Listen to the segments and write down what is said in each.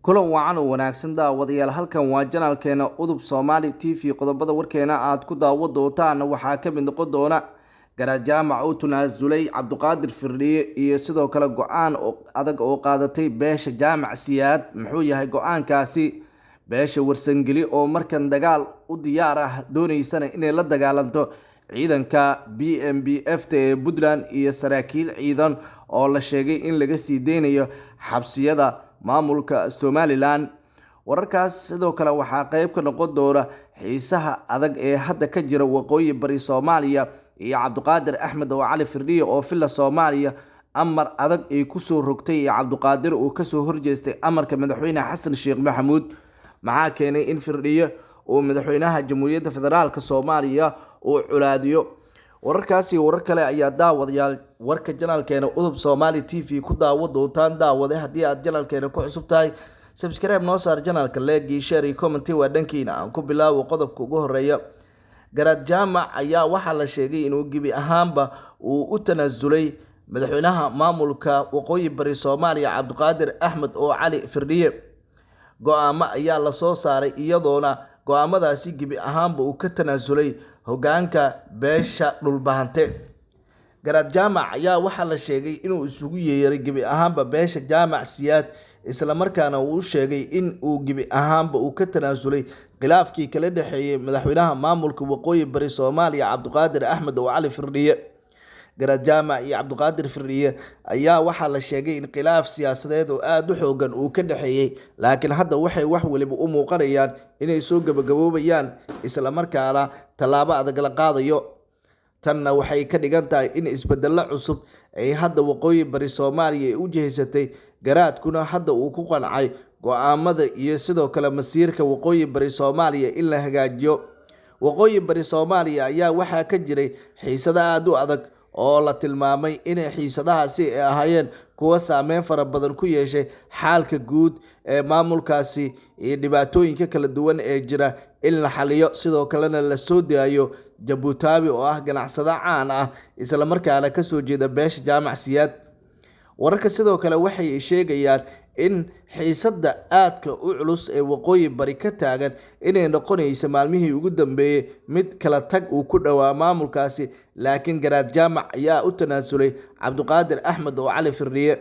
kulan wacan oo wanaagsan daawadayaal halkan waa janaalkeena udub Soomaali TV qodobada warkeena aad ku daawo doontaan waxaa ka mid noqon doona garaad jaamac oo tunaasulay Cabduqaadir Firdhiye iyo sidoo kale go'aan adag oo qaadatay beesha jaamac siyaad muxuu yahay go'aankaasi beesha warsangeli oo markan dagaal u diyaar ah doonaysana inay la dagaalanto ciidanka BMBF ee Puntland iyo saraakiil ciidan oo la sheegay in laga sii deynayo xabsiyada maamulka Somaliland wararkaas sidoo kale waxaa qayb ka noqon doona xiisaha adag ee hadda ka jira waqooyi bari Soomaaliya iyo Cabduqaadir Axmed oo Cali Firdhiye oo filla Soomaaliya amar adag ay ku soo rogtay iyo Cabduqaadir oo ka soo horjeestay amarka madaxweynaha Xasan Sheekh Maxamuud maxaa keenay in Firdhiye oo madaxweynaha Jamhuuriyadda Federaalka Soomaaliya oo culaadiyo wararkaasi warar kale ayaa daawadayaal warka janaalkeena udub Soomaali TV ku daawo doontaan daawade haddii aad janaalkeena ku cusub tahay subscribe noo saar janaalka like share comment waa dhankiina aan ku bilaawo qodobka ugu horeeya garaad jaamac ayaa waxa la sheegay inuu gibi ahaanba uu u tanaasulay madaxweynaha maamulka waqooyi bari Soomaaliya Cabduqaadir Axmed oo Cali Firdhiye go'aamo ayaa la soo saaray iyadoona go'aamadaasi gibi ahaanba uu ka tanaasulay hogaanka beesha dhulbahante garaad jaamac ayaa waxa la sheegay inuu isugu yeeray gibi ahaanba beesha jaamac siyaad isla markaana uu sheegay in uu gibi ahaanba uu ka tanaasulay khilaafkii kala dhaxeeyay madaxweynaha maamulka waqooyi bari Soomaaliya Cabduqaadir Axmed oo Cali Firdhiye garaad jaamac iyo Cabduqaadir Firdhiye ayaa waxa la sheegay in khilaaf siyaasadeed oo aad u xoogan uu ka dhaxeeyay laakiin hadda waxay wax waliba u muuqanayaan inay soo gabagaboobayaan isla markaana talaabo adag la qaadayo tanna waxay ka dhigan tahay in isbeddello cusub ay hadda waqooyi bari Soomaaliya u jeesatay garaadkuna hadda uu ku qancay go'aamada iyo sidoo kale masiirka waqooyi bari Soomaaliya in la hagaajiyo waqooyi bari Soomaaliya ayaa waxa ka jiray xiisado aad u adag oo la tilmaamay in xiisadahaasi ay ahaayeen kuwa saameyn fara badan ku yeeshay xaalka guud ee maamulkaasi iyo dhibaatooyinka kala duwan ee jira in la xaliyo sidoo kalena la soo daayo Jabuutaabi oo ah ganacsade caan ah isla markaana ka soo jeeda beesha jaamac siyaad wararka sidoo kale waxay sheegayaan in xiisada aadka u culus ee waqooyi bari ka taagan inay noqonayso maalmihii ugu dambeeyay mid kala tag uu ku dhawaa maamulkaasi laakiin garaad jaamac ayaa u tanaasulay Cabduqaadir Axmed oo Cali Firdhiye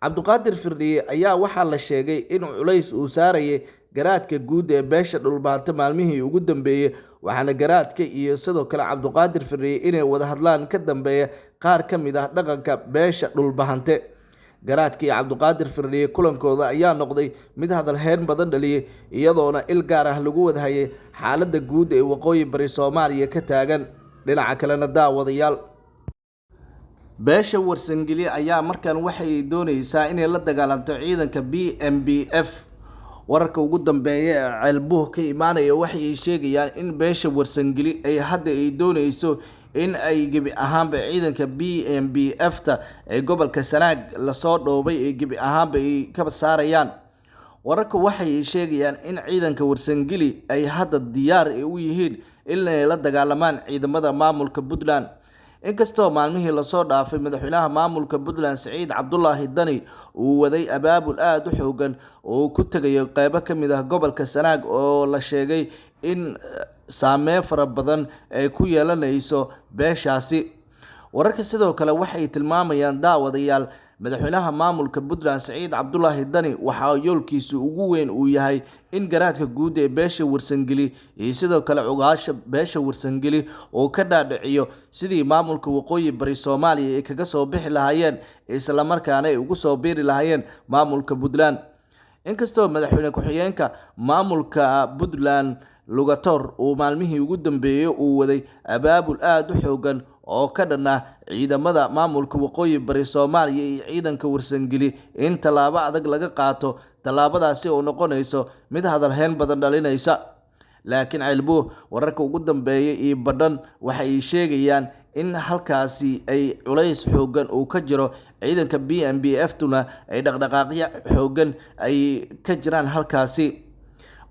Cabduqaadir Firdhiye ayaa waxa la sheegay in culays uu saarayay garaadka guud ee beesha dhulbahante maalmihii ugu dambeeyay waxaana garaadka iyo sidoo kale Cabduqaadir Firdhiye inay wada hadlaan ka dambeeya qaar ka mid ah dhaqanka beesha dhulbahante garaadka iyo Cabduqaadir Firdhiye kulankooda ayaa noqday mid hadal heen badan dhaliyay iyadoona il gaar ah lagu wadahayay xaaladda guud ee waqooyi bari Soomaaliya ka taagan dhinaca kalena daawadayaal beesha warsangeli ayaa markan waxay doonaysaa inay la dagaalanto ciidanka BMBF wararka ugu dambeeya ee ceelbuh ka imaanaya waxay sheegayaan in beesha warsangeli ay hadda ay doonayso in ay gibi ahaanba ciidanka BMBF-ta ee gobolka Sanaag la soo dhoobay ee gibi ahaanba ay ka saarayaan wararka waxay sheegayaan in ciidanka warsangeli ay hadda diyaar u yihiin in ay la dagaalamaan ciidamada maamulka Puntland inkastoo maalmihii la soo dhaafay madaxweynaha maamulka Puntland Saciid Cabdullaahi Dani uu waday abaabul aad u xoogan oo ku tagayo qaybo ka mid ah gobolka Sanaag oo la sheegay in saameyn fara badan ay ku yeelanayso beeshaasi wararka sidoo kale waxay tilmaamayaan daawadayaal madaxweynaha maamulka Puntland Saciid Cabdullaahi Dani waxa yoolkiisu ugu weyn uu yahay in garaadka guud ee beesha warsangeli iyo sidoo kale cugaasha beesha warsangeli oo ka dhaadhiciyo sidii maamulka waqooyi bari Soomaaliya ay kaga soo bixi lahaayeen isla markaana ay ugu soo biiri lahaayeen maamulka Puntland inkastoo madaxweyne ku-xigeenka maamulka Puntland Lugator uu maalmihii ugu dambeeyay uu waday abaabul aad u xoogan oo ka dhana ciidamada maamulka waqooyi bari Soomaaliya iyo ciidanka warsangeli in talaabo adag laga qaato talaabadaasi oo noqonayso mid hadal heen badan dhalinaysa laakiin ceelbuh wararka ugu dambeeyay iyo badhan waxay sheegayaan in halkaasi ay culays xoogan uu ka jiro ciidanka BMBF-tuna ay dhaqdhaqaaqyo xoogan ay ka jiraan halkaasi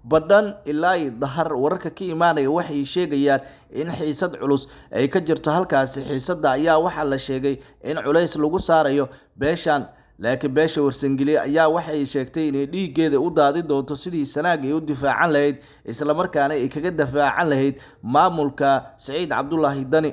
badhan ilaa dahar wararka ka imaanaya waxay sheegayaan in xiisad culus ay ka jirto halkaasi xiisada ayaa waxa la sheegay in culays lagu saarayo beeshan laakiin beesha warsangeli ayaa waxay sheegtay inay dhiiggeeda u daadi doonto sidii Sanaag ay u difaacan lahayd isla markaana ay kaga difaacan lahayd maamulka Siciid Cabdullaahi Dani.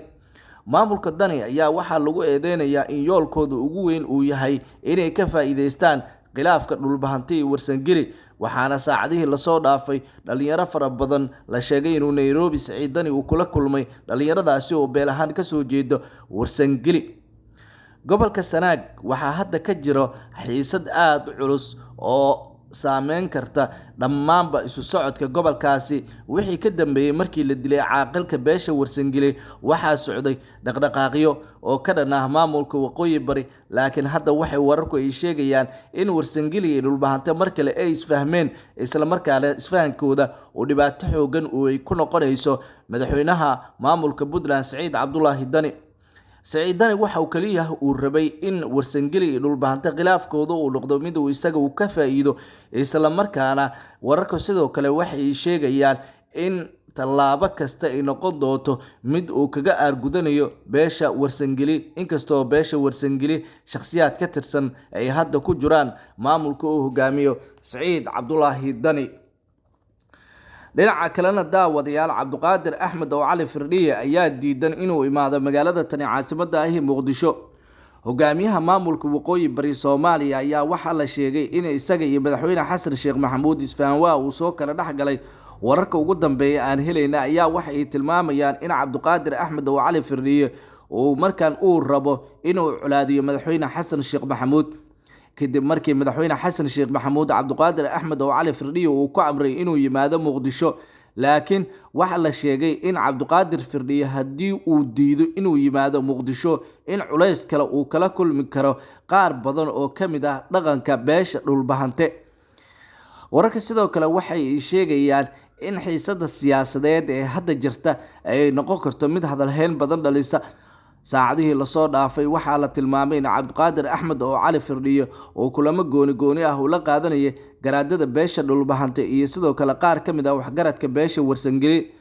maamulka Dani ayaa waxaa lagu eedeynayaa in yoolkooda ugu weyn uu yahay inay ka faa'iideystaan khilaafka dhulbahantay warsangeli, waxaana saacadihii lasoo dhaafay dhalinyaro fara badan la sheegay inuu Nairobi Siciid Dani uu kula kulmay dhalinyaradaasi oo beel ahaan kasoo jeeda warsangeli. gobolka Sanaag waxaa hadda ka jiro xiisad aad u culus oo saameyn karta dhammaanba isu socodka gobolkaasi. wixii ka dambeeyay markii la dilay caaqilka beesha warsangeli waxaa socday dhaqdhaqaaqyo oo ka dhan ah maamulka waqooyi bari, laakiin hadda waxay wararku ay sheegayaan in warsangeli iyo dhulbahante mar kale ay isfahmeen isla markaana isfahankooda oo dhibaato xoogan ay ku noqonayso madaxweynaha maamulka Puntland Siciid Cabdullaahi Dani. Siciid Dani waxa uu kaliya uu rabay in warsangeli iyo dhulbahante khilaafkooda uu noqdo mid uu isaga uu ka faa'iido, isla markaana wararku sidoo kale waxay sheegayaan in tallaabo kasta ay noqon doonto mid uu kaga aargudanayo beesha warsangeli, inkastoo beesha warsangeli shakhsiyaad ka tirsan ay hadda ku jiraan maamulka uu hogaamiyo Siciid Cabdullaahi Dani. dhinaca kalena daawadayaal Cabduqaadir Axmed oo Cali Firdhiye ayaa diidan inuu imaado magaalada tani caasimadda ah Muqdisho. hogaamiyaha maamulka waqooyi bari Soomaaliya ayaa waxaa la sheegay in isaga iyo madaxweyne Xasan Sheekh Maxamuud isfahan waa uu soo kala dhaxgalay. wararka ugu dambeeya aan helayna ayaa waxa ay tilmaamayaan in Cabduqaadir Axmed oo Cali Firdhiye uu markaan uu rabo inuu culaadiyo madaxweyne Xasan Sheekh Maxamuud, kadib markii madaxweyne Xasan Sheekh Maxamuud Cabduqaadir Axmed oo Cali Firdhiye uu ku amray inuu yimaado Muqdisho. laakiin waxa la sheegay in Cabduqaadir Firdhiye haddii uu diido inuu yimaado Muqdisho in culays kale uu kala kulmi karo qaar badan oo ka mid ah dhaqanka beesha dhulbahante. wararka sidoo kale waxay sheegayaan in xiisada siyaasadeed ee hadda jirta ay noqon karto mid hadalhayn badan dhalisa. saacadihii lasoo dhaafay waxaa la tilmaamay in Cabduqaadir Axmed oo Cali Firdhiye oo kulamo gooni ah uu la qaadanayay garaadada beesha dhulbahante iyo sidoo kale qaar ka mid ah waxgaradka beesha warsangeli,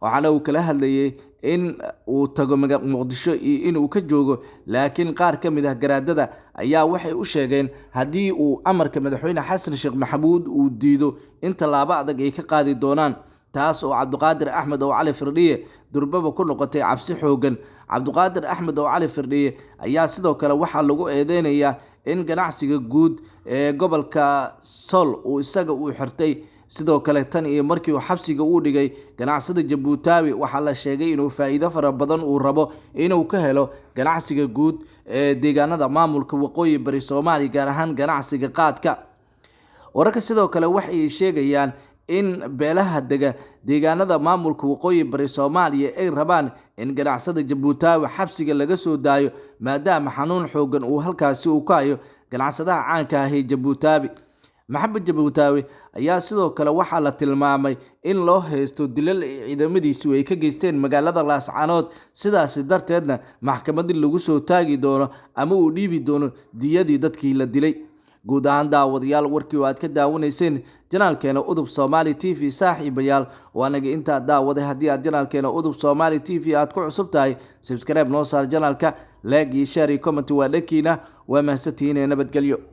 waxaana uu kala hadlayay in uu tago Muqdisho iyo in uu ka joogo. laakiin qaar ka mid ah garaadada ayaa waxay u sheegeen haddii uu amarka madaxweyne Xasan Sheekh Maxamuud uu diido in tallaabo adag ay ka qaadi doonaan, taas oo Cabduqaadir Axmed oo Cali Firdhiye durbaba ku noqotay cabsi xoogan. Cabduqaadir Axmed oo Cali Firdhiye ayaa sidoo kale waxaa lagu eedeynayaa in ganacsiga guud ee gobolka Sool uu isaga uu xirtay. sidoo kale tan iyo markii uu xabsiga u dhigay ganacsada Jabuutaawi waxaa la sheegay inuu faa'iido fara badan uu rabo inuu ka helo ganacsiga guud ee deegaanada maamulka waqooyi bari Soomaaliya, gaar ahaan ganacsiga qaadka. wararka sidoo kale waxay sheegayaan in beelaha dega deegaanada maamulka waqooyi bari Soomaaliya ay rabaan in ganacsada Jabuutaawi xabsiga laga soo daayo maadaama xanuun xoogan uu halkaasi u ka hayo ganacsadaha caanka ah ee Jabuutaawi. Maxamed Jabuutaawi ayaa sidoo kale waxaa la tilmaamay in loo haysto dilal ciidamadiisu ay ka geysteen magaalada Laascaanood, sidaas darteedna maxkamadda lagu soo taagi doono ama uu dhiibi doono diyadii dadkii la dilay. guud ahaan daawadayaal warkii oo aad ka daawanayseen janaalkeena Udub Somali TV saaxiibayaal, waanaga inta daawaday haddii aad janaalkeena Udub Somali TV aad ku cusub tahay subscribe noo saar janaalka, like iyo share iyo comment waa dhakiina. waa mahadsantihiin, nabadgelyo.